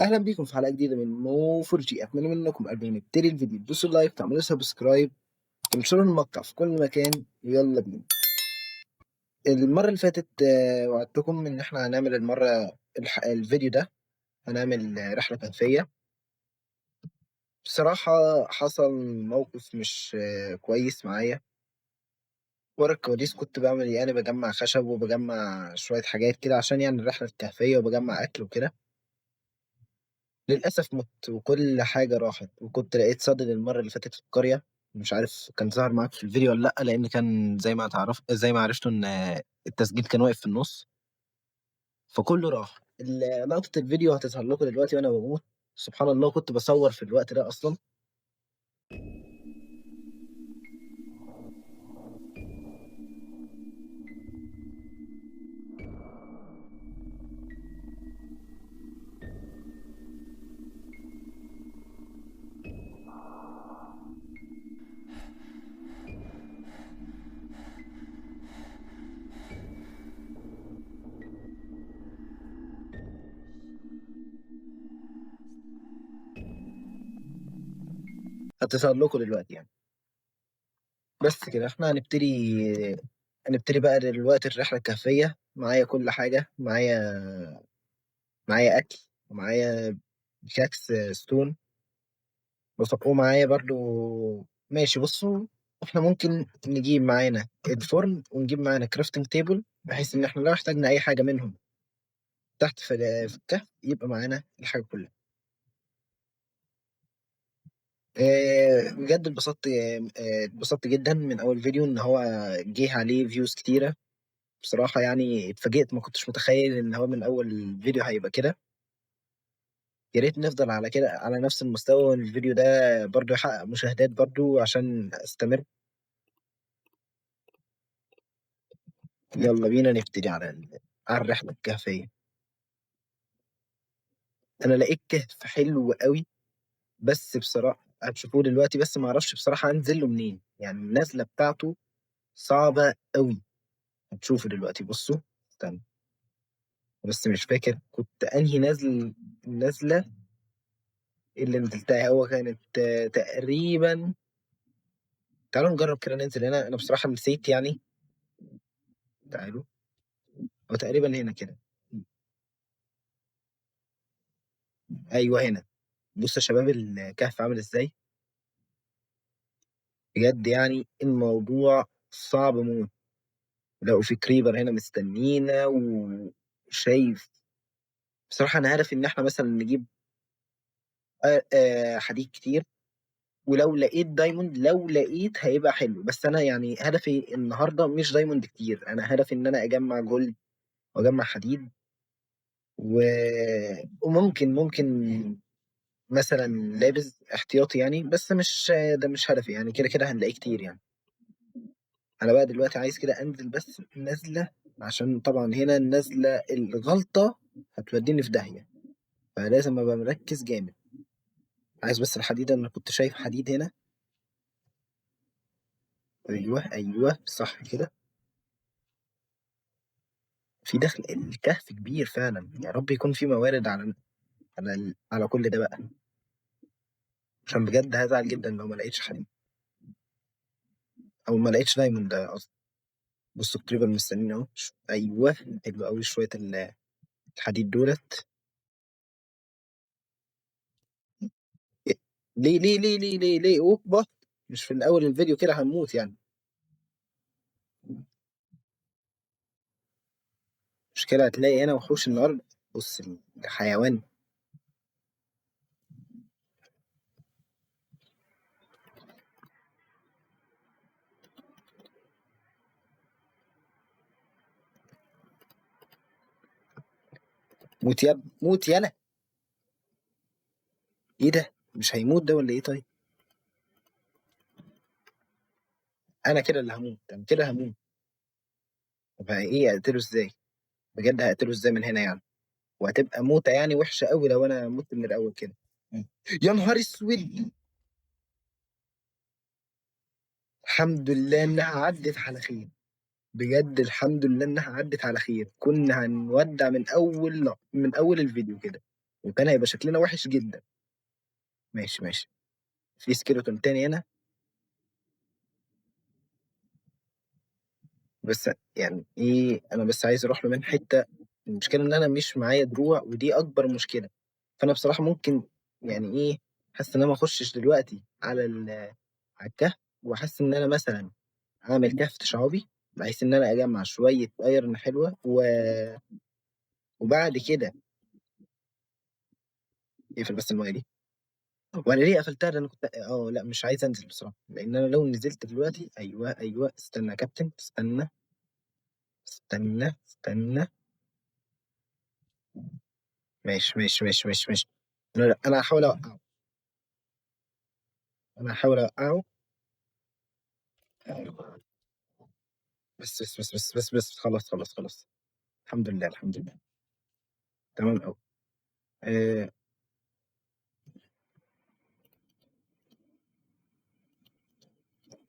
اهلا بيكم في حلقه جديده من مو 4 جي. اتمنى منكم قبل ما نبتدي الفيديو تدوسوا لايك، تعملوا سبسكرايب، تنشروا المقطع في كل مكان. يلا بينا. المره اللي فاتت وعدتكم ان احنا هنعمل الفيديو ده هنعمل رحله كهفيه. بصراحه حصل موقف مش كويس معايا. ورا الكواليس كنت بعمل يعني بجمع خشب وبجمع شويه حاجات كده عشان يعني الرحله الكهفيه وبجمع اكل وكده. للأسف مت وكل حاجة راحت، وكنت لقيت صدى المرة اللي فاتت في القرية. مش عارف كان ظهر معاك في الفيديو ولا لأ، لأن كان زي ما عرفتوا إن التسجيل كان واقف في النص، فكله راح. لقطة الفيديو هتظهر لكم دلوقتي وأنا بموت. سبحان الله كنت بصور في الوقت ده أصلا. هتظهر لكم دلوقتي يعني. بس كده احنا هنبتدي بقى دلوقتي الرحلة الكهفية. معايا كل حاجة، معايا أكل، ومعايا كاكس ستون، ومعايا برضو. ماشي بصوا، احنا ممكن نجيب معانا الفرن ونجيب معانا كرافتنج تيبل، بحيث ان احنا لو احتاجنا اي حاجه منهم تحت في الكهف يبقى معانا الحاجه كلها. بجد اتبسطت جدا من اول فيديو ان هو جه عليه فيوز كتيره. بصراحه يعني اتفاجئت، ما كنتش متخيل ان هو من اول فيديو هيبقى كده. يا ريت نفضل على كده على نفس المستوى، والفيديو ده برضو يحقق مشاهدات برضو عشان استمر. يلا بينا نبتدي على الرحلة الكهفية. أنا لقيت كهف حلو قوي، بس بصراحة هتشوفوه دلوقتي، بس ما أعرفش بصراحة أنزل له منين، يعني النزلة بتاعته صعبة قوي. هتشوفوا دلوقتي، بصوا. استنى، بس مش فاكر كنت أنهي النزلة اللي نزلتها. هو كانت تقريبا. تعالوا نجرب كده ننزل هنا، أنا بصراحة نسيت يعني. تعالوا. هو تقريبا هنا كده. أيوه هنا. بصوا يا شباب الكهف عامل إزاي. بجد يعني الموضوع صعب موت. لو في كريبر هنا مستنينا وشايف. بصراحة أنا هدفي إن إحنا مثلا نجيب حديد كتير. ولو لقيت دايموند، لو لقيت هيبقى حلو، بس أنا يعني هدفي النهاردة مش دايموند كتير، أنا هدفي إن أنا أجمع جولد وأجمع حديد و... وممكن مثلا لابس احتياطي يعني، بس مش ده مش هدفي يعني، كده كده هنلاقيه كتير يعني. انا بقى دلوقتي عايز كده انزل بس نزله، عشان طبعا هنا النزله الغلطه هتوديني في داهيه، فلازم ابقى مركز جامد. عايز بس الحديد، انا كنت شايف حديد هنا. ايوه ايوه صح كده. في دخل الكهف كبير فعلا، يا رب يكون في موارد على كل ده بقى، عشان بجد هزعل جدا لو ما لقيتش حديد، او ما لقيتش دايموند ده قصدي. بصوا الكريبر مستنيين اهو. ايوه. حلو قوي شويه الحديد دولت. إيه؟ ليه اوبا. مش في الاول الفيديو كده هنموت يعني. مشكلة هتلاقي هنا وحوش النهاردة. بص الحيوان. موت يا موت يلا. ايه ده، مش هيموت ده ولا ايه طيب؟ انا كده اللي هموت، انا كده هموت. طب ايه اقتله ازاي؟ بجد هقتله ازاي من هنا يعني؟ وهتبقى موتة يعني وحشة قوي لو انا مت من الاول كده. يا نهار اسود. الحمد لله انها عدت على خير. بجد الحمد لله انها عدت على خير، كنا هنودع من اول الفيديو كده. وكان هيبقى شكلنا وحش جدا. ماشي ماشي. في سكيلتون تاني هنا. بس يعني ايه، انا بس عايز اروح له من حته. المشكله ان انا مش معايا دروع، ودي اكبر مشكله. فانا بصراحه ممكن يعني ايه، حاسس ان انا ما اخشش دلوقتي على على الكهف، واحس ان انا مثلا اعمل كهف تشعبي، بحيث ان انا اجمع شويه ايرن حلوه وبعد كده اقفل بس المايه دي. وانا ليه قفلتها؟ لان انا كنت لا مش عايز انزل بصراحه، لان انا لو نزلت دلوقتي، ايوه ايوه، استنى يا كابتن، استنى استنى استنى. ماشي ماشي ماشي ماشي ماشي. انا هحاول اوقعه. انا هحاول اوقعه. بس خلاص خلاص خلاص. الحمد لله الحمد لله. تمام قوي. آه.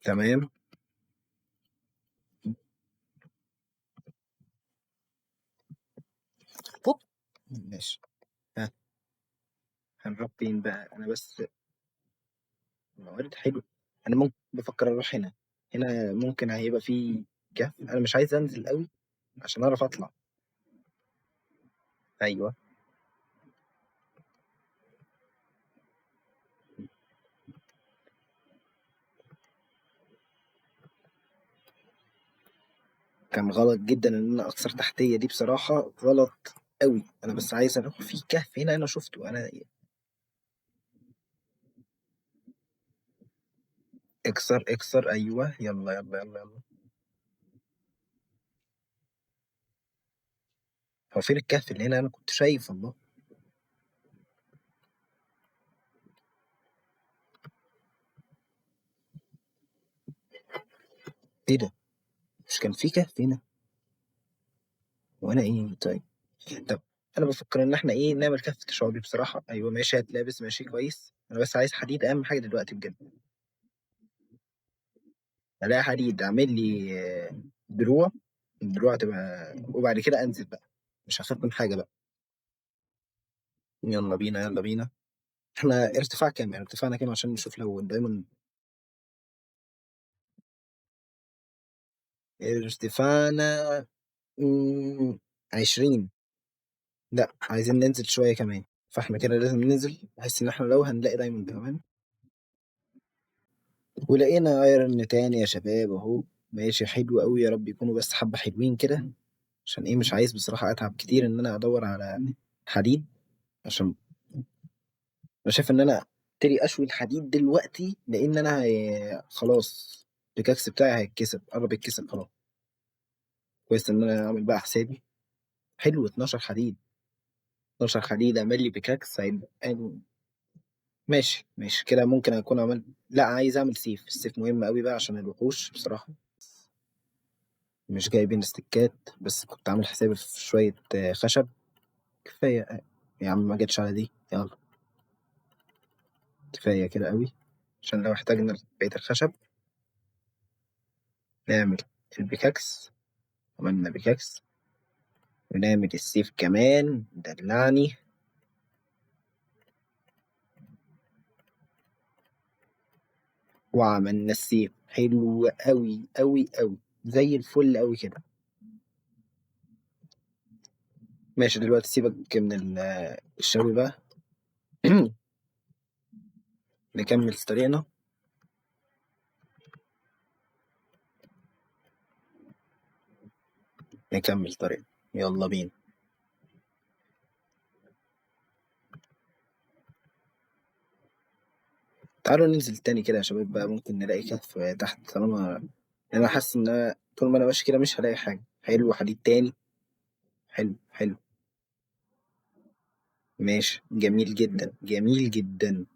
تمام. هوب. ماشي. ها. هنروح فين بقى؟ انا بس الموارد حلو. انا ممكن بفكر اروح هنا. هنا ممكن هيبقى فيه كهف. انا مش عايز انزل قوي عشان اعرف اطلع. ايوه. كان غلط جدا ان انا اكسر تحتيه دي، بصراحه غلط قوي. انا بس عايز اروح في كهف هنا انا شفته انا. اكسر اكسر، ايوه، يلا يلا يلا يلا. هو فين الكهف اللي هنا؟ انا كنت شايف الله. ايه ده؟ مش كان في كهف هنا؟ وانا ايه طيب؟ طب انا بفكر ان احنا ايه، نعمل كهف تشعبي بصراحه. ايوه ماشي، هتلابس ماشي كويس. انا بس عايز حديد، اهم حاجه دلوقتي بجد. الاقي حديد اعمل لي دروع. الدروع تبقى، وبعد كده انزل بقى. مش هخاف من حاجه بقى. يلا بينا يلا بينا. احنا ارتفاع كام؟ يعني ارتفاعنا كام عشان نشوف لو دايما. ارتفاعنا 20. لا، عايزين ننزل شوية كمان. فاحنا كده لازم ننزل بحيث ان احنا لو هنلاقي دايموند كمان. ولقينا ايرن تاني يا شباب اهو. ماشي حلو قوي، يا رب يكونوا بس حبة حلوين كده. عشان ايه، مش عايز بصراحة اتعب كتير ان انا ادور على حديد. عشان انا شايف ان انا ابتدي اشوي الحديد دلوقتي، لان انا خلاص البيكاكس بتاعي هيتكسر، قرب يتكسر خلاص. كويس ان انا اعمل بقى حسابي. حلو، 12 حديد. 12 حديد اعمل لي بيكاكس هيبقى ماشي ماشي كده. ممكن اكون عملت. لا، عايز اعمل سيف. السيف مهم قوي بقى عشان الوحوش بصراحة. مش جايبين استكات، بس كنت عامل حسابي في شوية خشب. كفاية يا عم، ما جتش على دي، يلا. كفاية كده قوي. عشان لو احتاجنا بقية الخشب نعمل البيكاكس. عملنا بيكاكس. ونعمل السيف كمان، دلعني. وعملنا السيف حلو قوي قوي قوي. زي الفل قوي كده. ماشي دلوقتي سيبك من الشوي بقى. نكمل طريقنا. نكمل طريقنا. يلا بينا. تعالوا ننزل تاني كده يا شباب بقى، ممكن نلاقي كهف تحت. طالما انا حاسس ان طول ما انا ماشي كده مش هلاقي حاجة. حلو، حديد تاني. حلو حلو. ماشي، جميل جدا جميل جدا.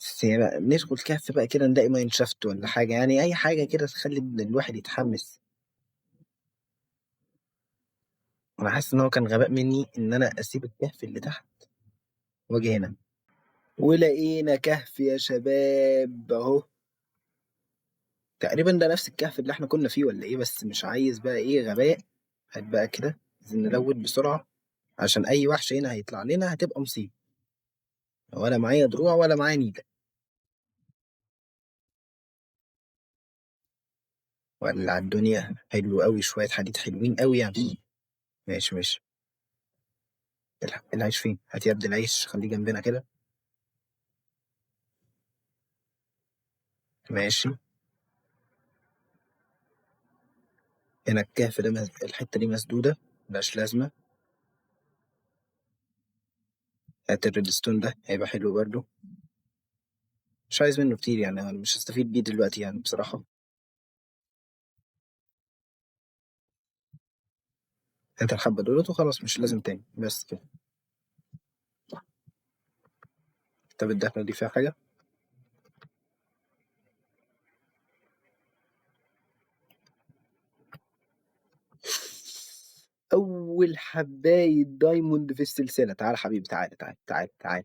بس هي بقى ندخل كهف بقى كده، نلاقي ماين شافت ولا حاجة، يعني أي حاجة كده تخلي الواحد يتحمس. أنا حاسس إن هو كان غباء مني إن أنا أسيب الكهف اللي تحت وأجي هنا. ولقينا كهف يا شباب أهو. تقريبا ده نفس الكهف اللي إحنا كنا فيه ولا إيه؟ بس مش عايز بقى إيه غباء. هات بقى كده، عايزين نلود بسرعة. عشان اي وحش هنا هيطلع لنا هتبقى مصيبه. ولا معايا دروع ولا معايا نيله. ولا الدنيا حلو قوي، شويه حديد حلوين قوي يعني. ماشي ماشي. العيش فين؟ هات يا ابني العيش، خليه جنبنا كده. ماشي. هنا الكهف ده الحته دي مسدوده، ملهاش لازمه. هات الريدستون ده هيبقى حلو برضه. مش عايز منه كتير يعني، أنا مش هستفيد بيه دلوقتي يعني بصراحه. هات الحبه دولت وخلاص، مش لازم تاني، بس كده. طب الدخله دي فيها حاجه؟ اول حبايه دايموند في السلسله. تعال حبيبي، تعال تعال تعال تعال.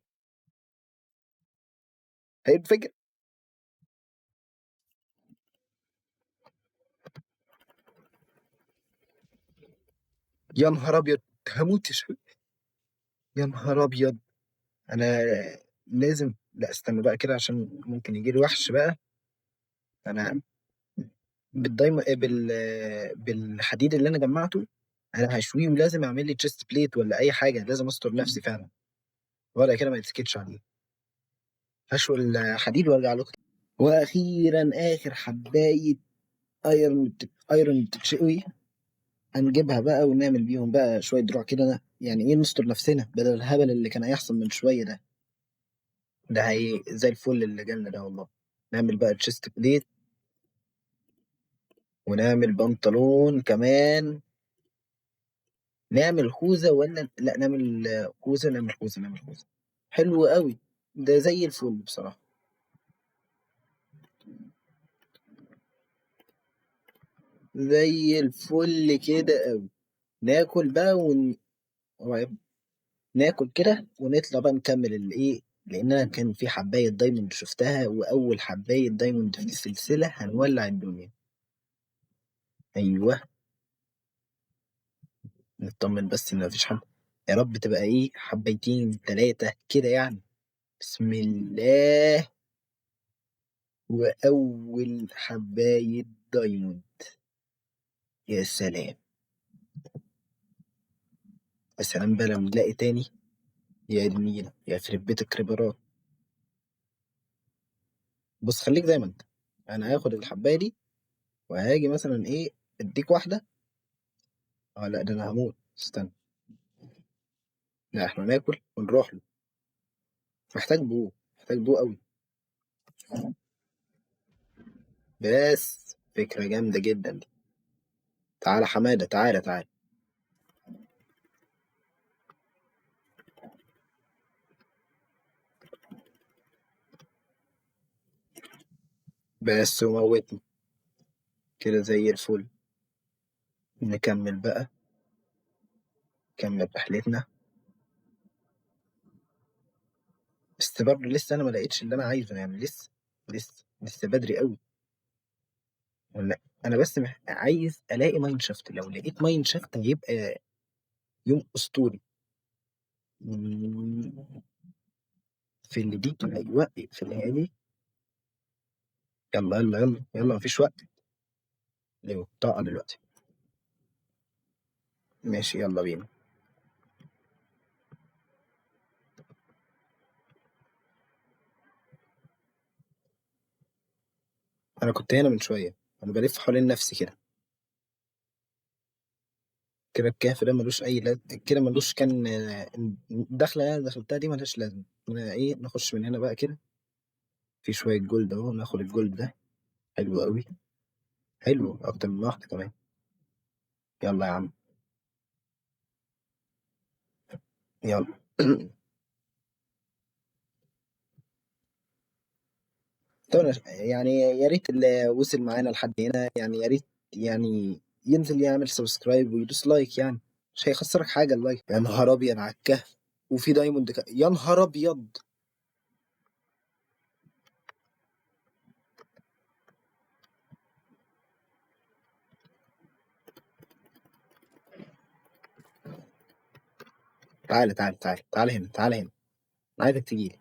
هينفجر. يا نهار ابيض، هموت يا شباب. يا نهار ابيض. انا لازم، لا استنى بقى كده عشان ممكن يجي لي وحش بقى. انا بالحديد اللي انا جمعته، انا هشويه ولازم اعمل لي تشيست بليت ولا اي حاجه، لازم استر نفسي فعلا. ولا كده ما يتسكتش عليه. هشوي الحديد وارجع لكم. واخيرا اخر حبايه ايرون بتتشوي. هنجيبها بقى ونعمل بيهم بقى شويه دروع كده، يعني ايه، نستر نفسنا بدل الهبل اللي كان هيحصل من شويه ده. ده هي زي الفل اللي جالنا ده والله. نعمل بقى تشيست بليت، ونعمل بنطلون كمان. نعمل خوذة ولا لا؟ نعمل خوذة، نعمل خوذة، نعمل خوذة. حلو قوي. ده زي الفل بصراحة. زي الفل كده قوي. ناكل بقى ناكل كده ونطلع بقى نكمل الايه، لان انا كان في حباية دايموند شفتها، واول حباية دايموند في السلسلة هنولع الدنيا. ايوه. نطمن بس ان مفيش حد. يا رب تبقى ايه، حبيتين تلاتة كده يعني. بسم الله. وأول حباية دايموند. يا سلام. يا سلام بقى لو نلاقي تاني. يا النيلة يا يخرب بيت الكريبرات. بص خليك زي ما انت. انا هاخد الحباية دي وهاجي مثلا ايه، اديك واحدة. اه لا، ده انا هموت، استنى. لا احنا ناكل ونروح له. محتاج بو، محتاج بو قوي. بس فكرة جامدة جدا دي. تعالى حمادة، تعالى تعالى. بس وموتني. كده زي الفل. نكمل بقى. نكمل رحلتنا. بس برضه لسه انا ما لقيتش اللي انا عايزه يعني، لسه بدري قوي. ولا انا بس عايز الاقي ماين شافت. لو لقيت ماين شافت هيبقى يوم اسطوري. مم، في اللي دي، ايوه في اللي دي. يلا يلا يلا يلا، مفيش وقت. ليه طاقة دلوقتي؟ ماشي يلا بينا. انا كنت هنا من شويه، انا بلف حوالين نفسي كده. كده الكهف ده ملوش اي لازمه كده، ملوش كان الدخله اللي انا دخلتها دي ملهاش لازمه. انا ايه، نخش من هنا بقى كده. في شويه جولد اهو، ناخد الجولد ده. حلو قوي. حلو اكتر من واحده كمان. يلا يا عم. يلا. طبعا يعني يا ريت اللي وصل معانا لحد هنا يعني، يا ريت يعني ينزل يعمل سبسكرايب ويدوس لايك يعني. مش هيخسرك حاجه اللايك. يا نهار ابيض على الكهف. وفي دايموند يا نهار ابيض. تعالى تعالى تعالى تعالى هنا، تعالى هنا. أنا عايزك تجيلي.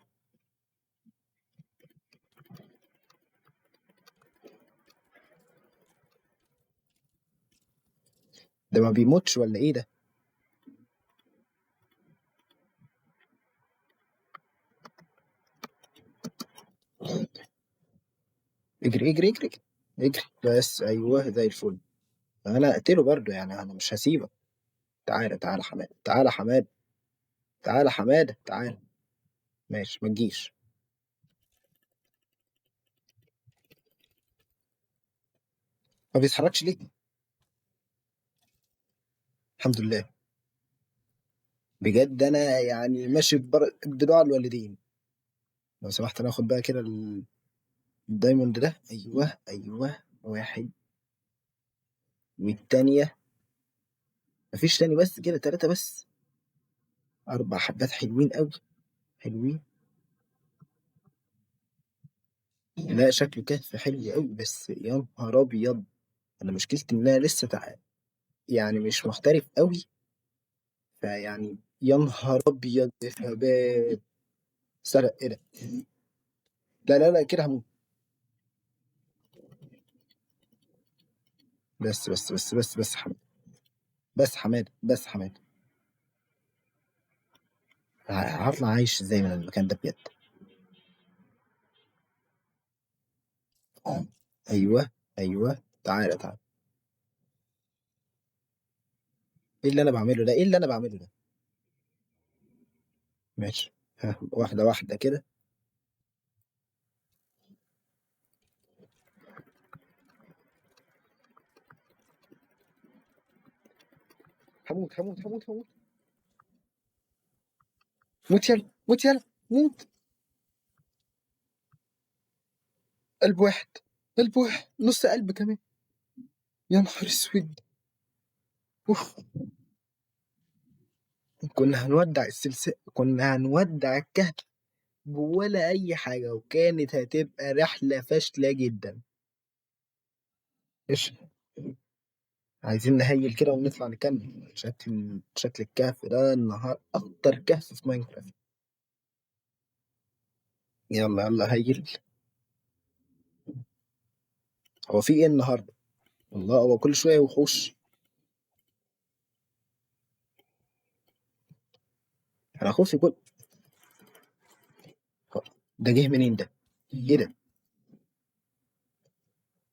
ده ما بيموتش ولا ايه ده؟ اجري اجري اجري اجري اجري. بس ايوه زي الفل. انا اقتله برضه يعني، انا مش هسيبك. تعالى تعالى حماد، تعالى حماد، تعالى حماده تعالى. ماشي ما تجيش. ما بيتحركش ليه؟ الحمد لله. بجد انا يعني ماشي بدعاء الوالدين. لو سمحت انا اخد بقى كده الدايموند ده. ايوه ايوه. واحد. والتانية. مفيش تاني، بس كده تلاتة بس. اربع حبات حلوين قوي. حلوين. لا شكله كهف حلو قوي، بس يا نهار ابيض. انا مشكلتي ان انا لسه يعني مش محترف قوي. فيعني يا نهار ابيض يا شباب. سرق ايه ده؟ لا لا لا كده هموت. بس حماد. بس حماد بس حماد. هطلع عايش ازاي من المكان ده بجد؟ ايوه ايوه. تعالى تعالى. ايه اللي انا بعمله ده؟ ايه اللي انا بعمله ده؟ ماشي. ها واحده واحده كده. هموت هموت هموت هموت. موت يلا موت يلا. موت. قلب واحد. قلب واحد نص قلب كمان. يا نهار اسود. اوف. كنا هنودع السلسلة، كنا هنودع الكهف ولا أي حاجة، وكانت هتبقى رحلة فاشلة جدا. إيش. عايزين نهيل كده ونطلع نكمل. شكل الكهف ده النهار أكتر كهف في ماينكرافت. يلا يلا هيل. هو في إيه النهاردة؟ والله هو كل شوية وحوش. أنا خوفي كل. ده جه منين ده؟ إيه ده؟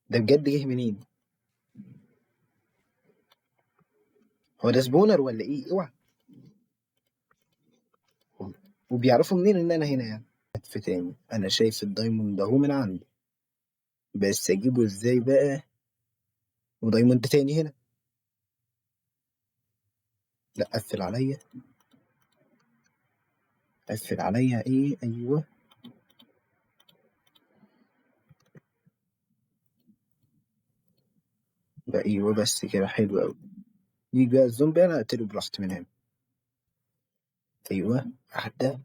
ده بجد جه منين؟ هو ده سبونر ولا إيه؟ أوعى. وبيعرفوا منين إن أنا هنا يعني؟ كهف تاني. أنا شايف الدايموند أهو من عندي. بس أجيبه إزاي بقى؟ ودايموند تاني هنا. لا قفل عليا. قفل عليا ايه. ايوه. بقى ايوه بس كده حلو قوي. يجي بقى الزومبي انا اقتله براحتي من هنا. ايوه. واحده.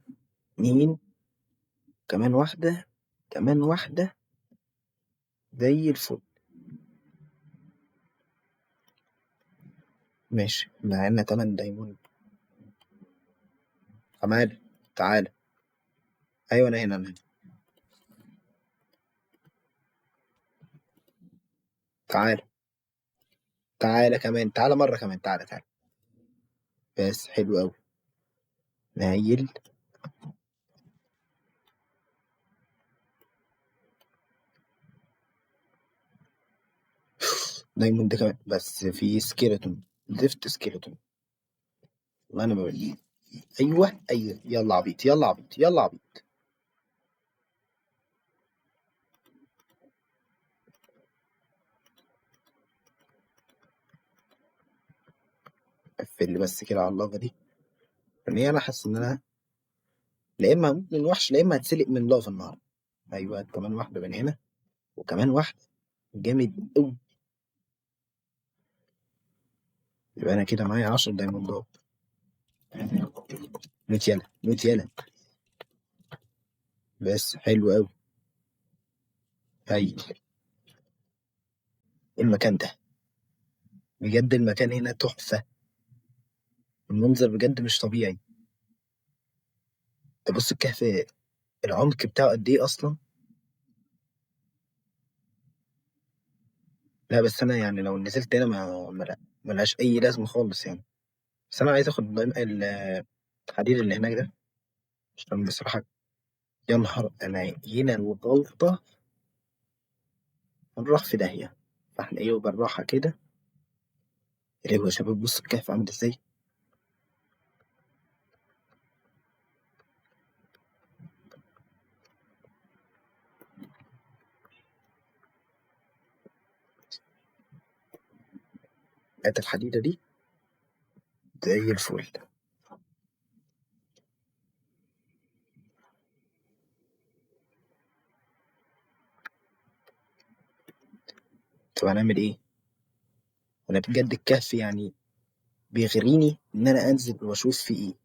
اتنين. كمان واحده. كمان واحده. زي الفل. ماشي معانا تمن دايموند. تعالى تعالى. ايوه انا هنا انا هنا. تعالى. تعالى كمان، تعالى مره كمان، تعالى تعالى. بس حلو قوي. نايل. دايموند كمان، بس في سكيلتون. زفت سكيلتون. والله انا بقول. ايوه ايوه يلا عبيط يلا عبيط يلا عبيط. قفل لي بس كده على اللغه دي. يعني انا حاسس ان انا لا اما هموت من وحش لا اما هتسلق من لافا النهارده. ايوه كمان واحده من هنا. وكمان واحده. جامد قوي. يبقى انا كده معايا 10 دايموندات. موت يلا موت يلا. بس حلو قوي. هاي. المكان ده. بجد المكان هنا تحفه. المنظر بجد مش طبيعي. ده بُص الكهف العمق بتاعه قد إيه أصلًا. لأ بس أنا يعني لو نزلت هنا ما لهاش أي لازمة خالص يعني. بس أنا عايز آخد الحديد اللي هناك ده، عشان بصراحة يا نهار أنا هنا الغلطة هنروح في داهية. فإحنا إيه بالراحة كده. يا لهوي يا شباب بصوا الكهف عامل إزاي. هات الحديدة دي زي الفل. طب هنعمل إيه؟ أنا بجد الكهف يعني بيغريني إن أنا أنزل وأشوف فيه إيه.